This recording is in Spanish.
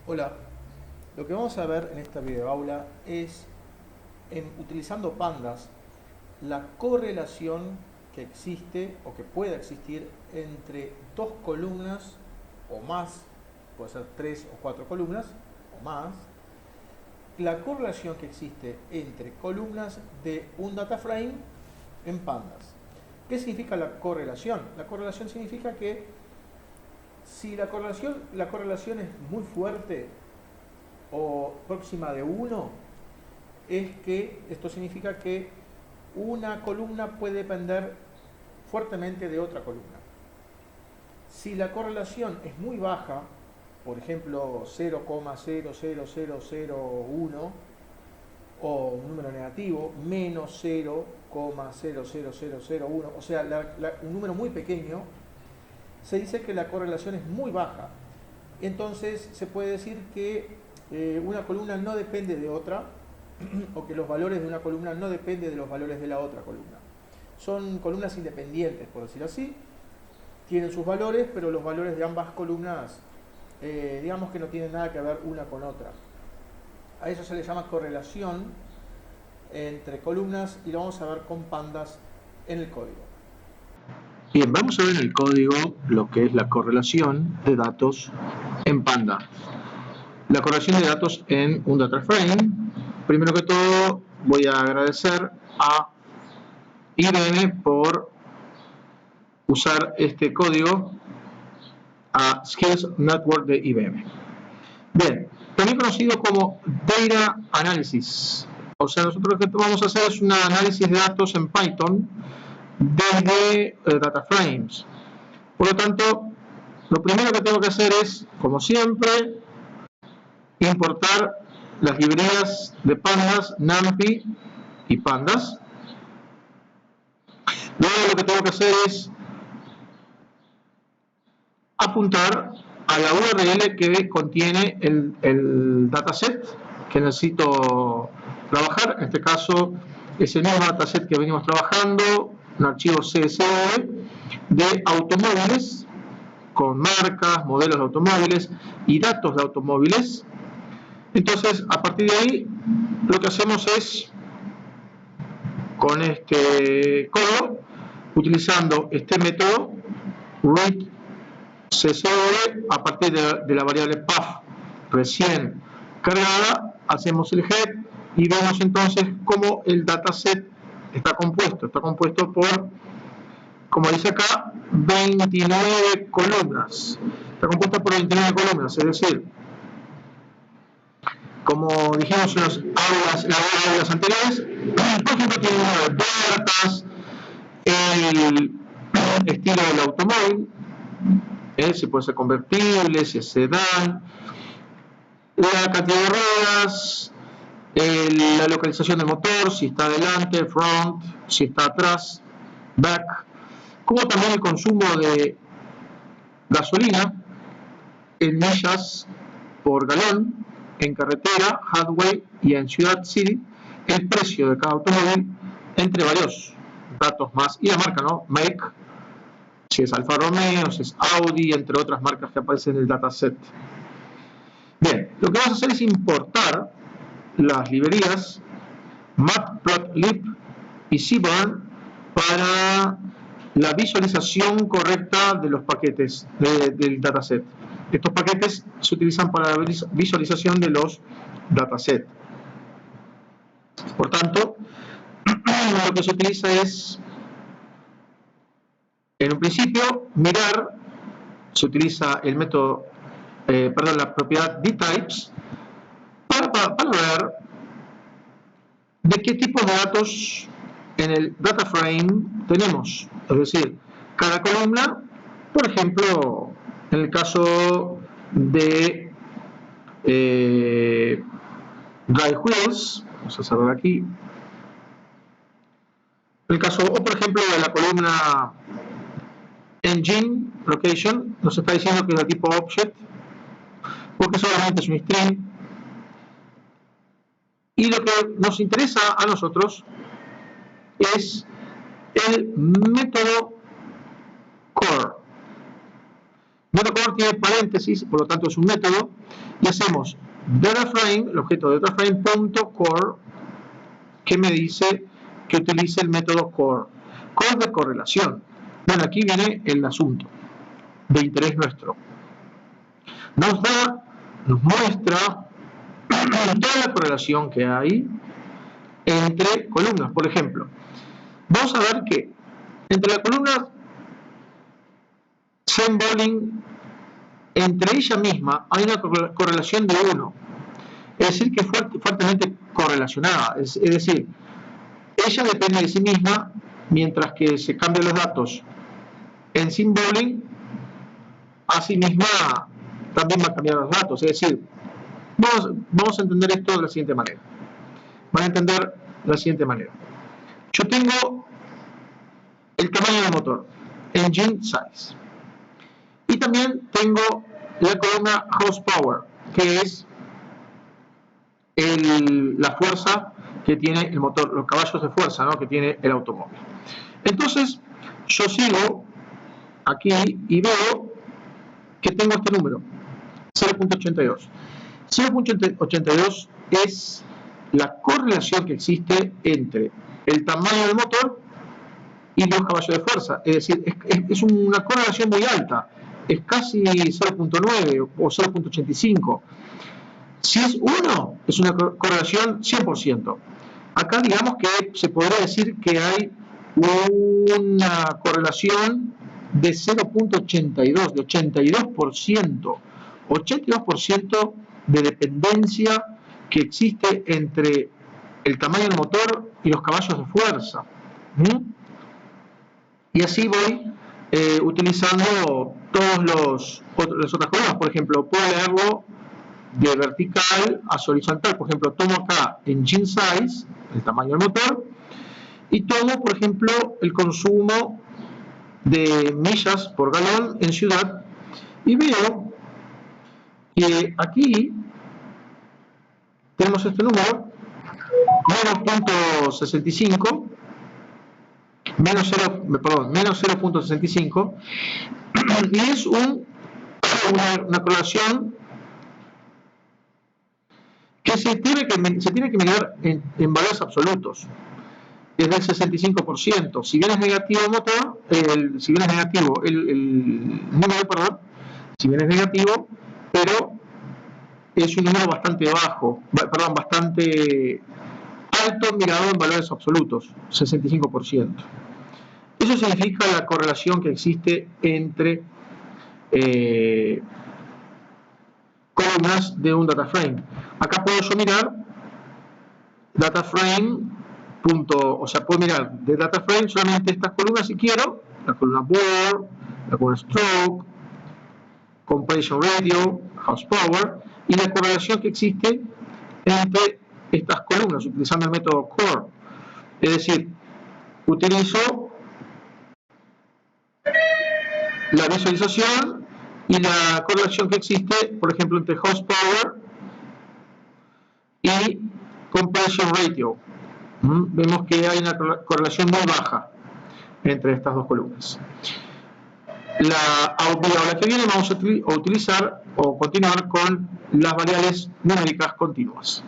Hola, lo que vamos a ver en esta videoaula es, utilizando pandas, la correlación que existe o que pueda existir entre dos columnas o más, puede ser 3 o 4 columnas o más, la correlación que existe entre columnas de un data frame en pandas. ¿Qué significa la correlación? La correlación significa que si la correlación es muy fuerte o próxima de 1, es que esto significa que una columna puede depender fuertemente de otra columna. Si la correlación es muy baja, por ejemplo 0,00001, o un número negativo, menos 0,00001, o sea, un número muy pequeño, se dice que la correlación es muy baja. Entonces se puede decir que una columna no depende de otra, o que los valores de una columna no dependen de los valores de la otra columna. Son columnas independientes, por decirlo así. Tienen sus valores, pero los valores de ambas columnas, digamos que no tienen nada que ver una con otra. A eso se le llama correlación entre columnas y lo vamos a ver con pandas en el código. Bien, vamos a ver en el código lo que es la correlación de datos en Panda. La correlación de datos en un data frame. Primero que todo, voy a agradecer a IBM por usar este código, a Skills Network de IBM. Bien, también conocido como Data Analysis. O sea, nosotros lo que vamos a hacer es un análisis de datos en Python desde data frames. Por lo tanto, lo primero que tengo que hacer es, como siempre, importar las librerías de pandas, NumPy y pandas. Luego lo que tengo que hacer es apuntar a la URL que contiene el dataset que necesito trabajar. En este caso es el mismo dataset que venimos trabajando, un archivo CSV de automóviles, con marcas, modelos de automóviles y datos de automóviles. Entonces, a partir de ahí, lo que hacemos es, con este código, utilizando este método, read CSV, a partir de la variable path recién cargada, hacemos el head y vemos entonces cómo el dataset está compuesto. Está compuesto por, como dice acá, 29 columnas. Está compuesta por 29 columnas, es decir, como dijimos en las aulas anteriores, por ejemplo, tiene una de puertas, el estilo del automóvil, si puede ser convertible, si es sedán, la cantidad de ruedas, la localización del motor, si está adelante, front, si está atrás, back, como también el consumo de gasolina en millas por galón, en carretera, highway y en ciudad city, el precio de cada automóvil, entre varios datos más, y la marca, ¿no? Make, si es Alfa Romeo, si es Audi, entre otras marcas que aparecen en el dataset. Bien, lo que vamos a hacer es importar las librerías Matplotlib y Seaborn para la visualización correcta de los paquetes del dataset. Estos paquetes se utilizan para la visualización de los datasets. Por tanto, lo que se utiliza es, en un principio, mirar, se utiliza el método, la propiedad dtypes para ver de qué tipo de datos en el data frame tenemos. Es decir, cada columna, por ejemplo, en el caso de drive wheels, vamos a cerrar aquí, el caso, o por ejemplo, de la columna engine location, nos está diciendo que es de tipo object, porque solamente es un string. Y lo que nos interesa a nosotros es el método core. Método core tiene paréntesis, por lo tanto es un método, y hacemos DataFrame, el objeto de DataFrame.core, que me dice que utilice el método core. Core de correlación. Bueno, aquí viene el asunto de interés nuestro. Nos muestra toda la correlación que hay entre columnas. Por ejemplo, vamos a ver que entre la columna Zen-Bolling, entre ella misma hay una correlación de 1. Es decir, que es fuertemente correlacionada. Es decir, ella depende de sí misma, mientras que se cambian los datos en Zen-Bolling, a sí misma también va a cambiar los datos. Es decir, vamos a entender esto de la siguiente manera. Van a entender de la siguiente manera. Yo tengo el tamaño del motor, engine size, y también tengo la columna horsepower, que es la fuerza que tiene el motor, los caballos de fuerza, ¿no?, que tiene el automóvil. Entonces, yo sigo aquí y veo que tengo este número, 0.82. 0.82 es la correlación que existe entre el tamaño del motor y los caballos de fuerza. Es decir, es una correlación muy alta, es casi 0.9 o 0.85. Si es 1, es una correlación 100%. Acá digamos que se podría decir que hay una correlación de 0.82, de 82%. 82% de dependencia que existe entre el tamaño del motor y los caballos de fuerza. Y así voy utilizando todas las otras columnas. Por ejemplo, puedo leerlo de vertical a horizontal. Por ejemplo, tomo acá engine size, el tamaño del motor, y tomo, por ejemplo, el consumo de millas por galón en ciudad, y veo que aquí tenemos este número, menos 0.65, menos 0.65, y es una correlación que se tiene que medir en valores absolutos. Es del 65%. Si bien es negativo el motor, si bien es negativo el número, perdón, si bien es negativo, pero es un número bastante bajo, bastante alto mirado en valores absolutos, 65%. Eso significa la correlación que existe entre columnas de un data frame. Acá puedo yo mirar data frame. O sea, puedo mirar de data frame solamente estas columnas si quiero, la columna bore, la columna stroke, compression radio, horsepower, y la correlación que existe entre estas columnas utilizando el método core. Es decir, utilizo la visualización y la correlación que existe, por ejemplo, entre horsepower y compression ratio. Vemos que hay una correlación muy baja entre estas dos columnas. La aula que viene vamos a utilizar o continuar con las variables numéricas continuas.